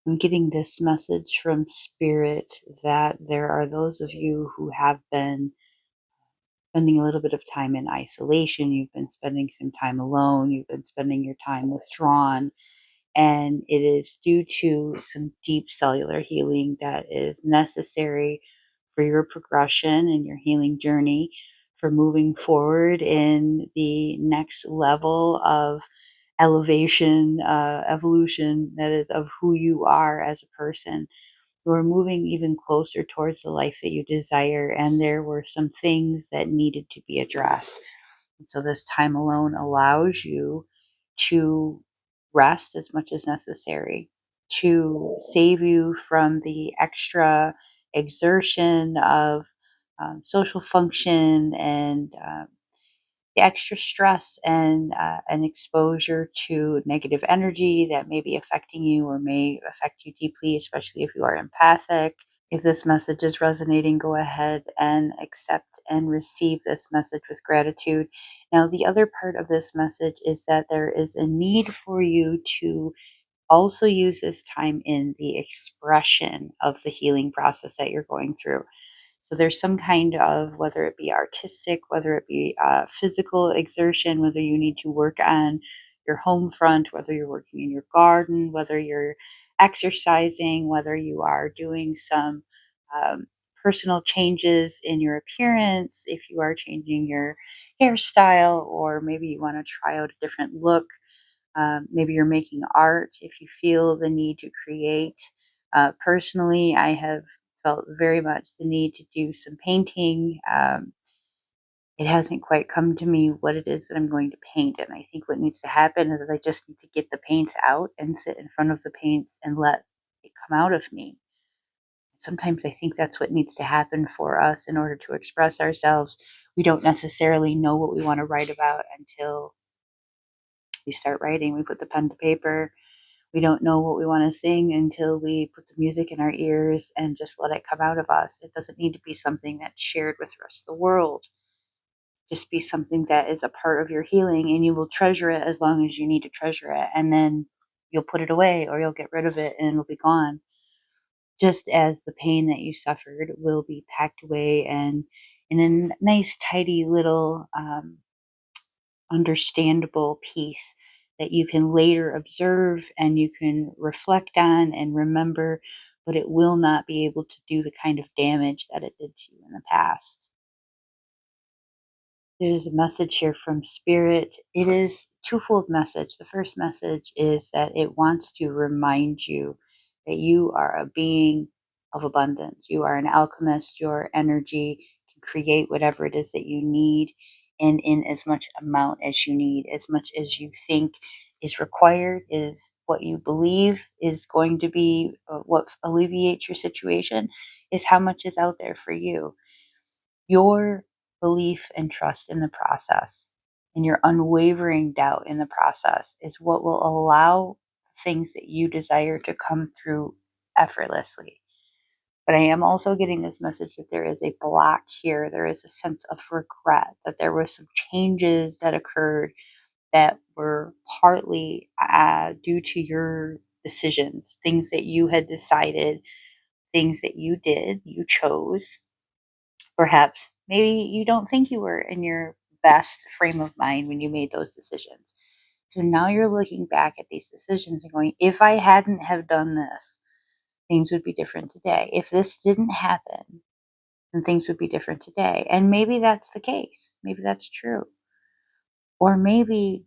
I'm getting this message from Spirit that there are those of you who have been spending a little bit of time in isolation. You've been spending some time alone. You've been spending your time withdrawn. And it is due to some deep cellular healing that is necessary for your progression and your healing journey, for moving forward in the next level of elevation, evolution, that is, of who you are as a person. You're moving even closer towards the life that you desire, and there were some things that needed to be addressed. And so this time alone allows you to rest as much as necessary, to save you from the extra exertion of social function and the extra stress and exposure to negative energy that may be affecting you or may affect you deeply, especially if you are empathic. If this message is resonating, go ahead and accept and receive this message with gratitude. Now, the other part of this message is that there is a need for you to also use this time in the expression of the healing process that you're going through. So there's some kind of, whether it be artistic, whether it be physical exertion, whether you need to work on your home front, whether you're working in your garden, whether you're exercising, whether you are doing some um, personal changes in your appearance, if you are changing your hairstyle, or maybe you want to try out a different look. Maybe you're making art if you feel the need to create. Personally, I have felt very much the need to do some painting. It hasn't quite come to me what it is that I'm going to paint. And I think what needs to happen is I just need to get the paints out and sit in front of the paints and let it come out of me. Sometimes I think that's what needs to happen for us in order to express ourselves. We don't necessarily know what we want to write about until we start writing. We put the pen to paper. We don't know what we want to sing until we put the music in our ears and just let it come out of us. It doesn't need to be something that's shared with the rest of the world. Just be something that is a part of your healing, and you will treasure it as long as you need to treasure it. And then you'll put it away or you'll get rid of it and it'll be gone. Just as the pain that you suffered will be packed away and in a nice, tidy little understandable piece that you can later observe and you can reflect on and remember, but it will not be able to do the kind of damage that it did to you in the past. There's a message here from Spirit. It is twofold message. The first message is that it wants to remind you that you are a being of abundance. You are an alchemist. Your energy can create whatever it is that you need, and in as much amount as you need, as much as you think is required, is what you believe is going to be what alleviates your situation, is how much is out there for you. Your belief and trust in the process and your unwavering doubt in the process is what will allow things that you desire to come through effortlessly. But I am also getting this message that there is a block here. There is a sense of regret, that there were some changes that occurred that were partly due to your decisions, things that you had decided, things that you did, you chose. Perhaps maybe you don't think you were in your best frame of mind when you made those decisions. So now you're looking back at these decisions and going, if I hadn't have done this, things would be different today. If this didn't happen, then things would be different today. And maybe that's the case. Maybe that's true. Or maybe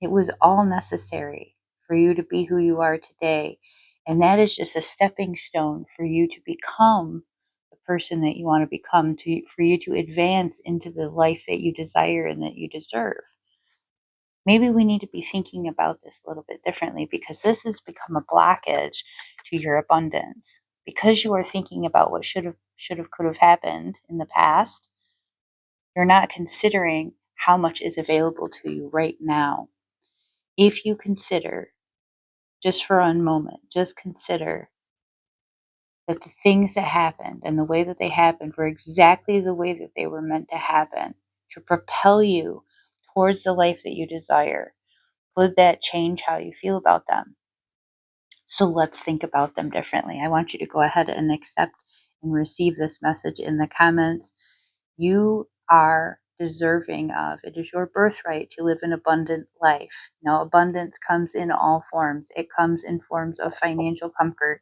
it was all necessary for you to be who you are today. And that is just a stepping stone for you to become the person that you want to become, for you to advance into the life that you desire and that you deserve. Maybe we need to be thinking about this a little bit differently, because this has become a blockage to your abundance. Because you are thinking about what could have happened in the past, you're not considering how much is available to you right now. If you consider, just for a moment, just consider that the things that happened and the way that they happened were exactly the way that they were meant to happen, to propel you towards the life that you desire. Would that change how you feel about them? So let's think about them differently. I want you to go ahead and accept and receive this message in the comments. You are deserving of, it is your birthright to live an abundant life. Now, abundance comes in all forms. It comes in forms of financial comfort.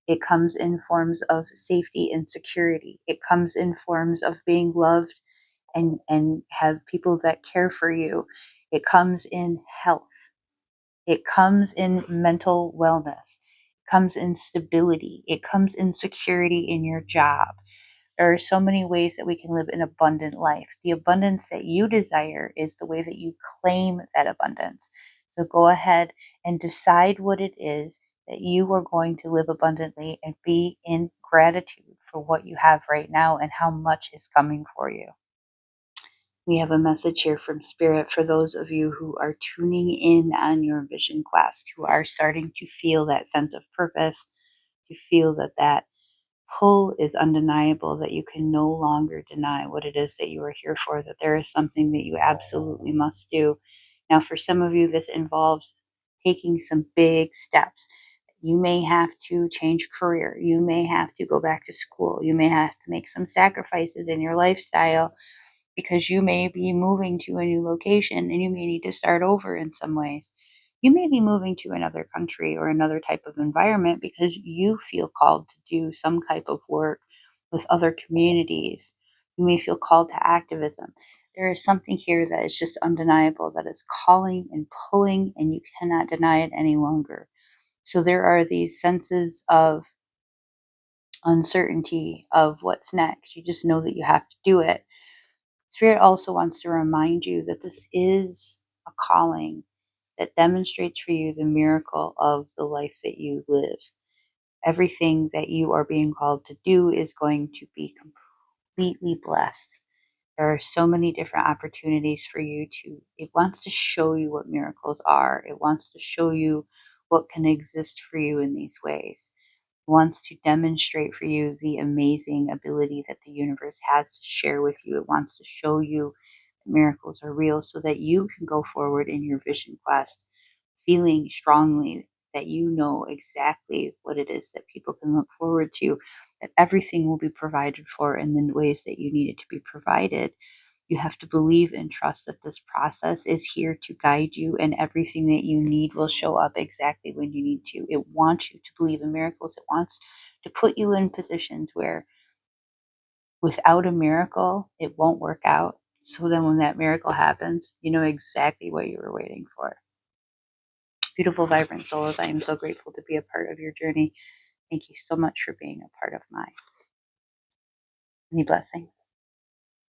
It comes in forms of safety and security. It comes in forms of being loved and have people that care for you. It comes in health. It comes in mental wellness. It comes in stability. It comes in security in your job. There are so many ways that we can live an abundant life. The abundance that you desire is the way that you claim that abundance. So go ahead and decide what it is that you are going to live abundantly and be in gratitude for what you have right now and how much is coming for you. We have a message here from Spirit for those of you who are tuning in on your vision quest, who are starting to feel that sense of purpose, to feel that that pull is undeniable, that you can no longer deny what it is that you are here for, that there is something that you absolutely must do. Now, for some of you, this involves taking some big steps. You may have to change career. You may have to go back to school. You may have to make some sacrifices in your lifestyle because you may be moving to a new location and you may need to start over in some ways. You may be moving to another country or another type of environment because you feel called to do some type of work with other communities. You may feel called to activism. There is something here that is just undeniable, that is calling and pulling, and you cannot deny it any longer. So there are these senses of uncertainty of what's next. You just know that you have to do it. Spirit also wants to remind you that this is a calling that demonstrates for you the miracle of the life that you live. Everything that you are being called to do is going to be completely blessed. There are so many different opportunities for you to, it wants to show you what miracles are. It wants to show you what can exist for you in these ways. It wants to demonstrate for you the amazing ability that the universe has to share with you. It wants to show you that miracles are real so that you can go forward in your vision quest feeling strongly that you know exactly what it is that people can look forward to, that everything will be provided for in the ways that you need it to be provided. You have to believe and trust that this process is here to guide you, and everything that you need will show up exactly when you need to. It wants you to believe in miracles. It wants to put you in positions where without a miracle, it won't work out. So then when that miracle happens, you know exactly what you were waiting for. Beautiful, vibrant souls, I am so grateful to be a part of your journey. Thank you so much for being a part of mine. Many blessings.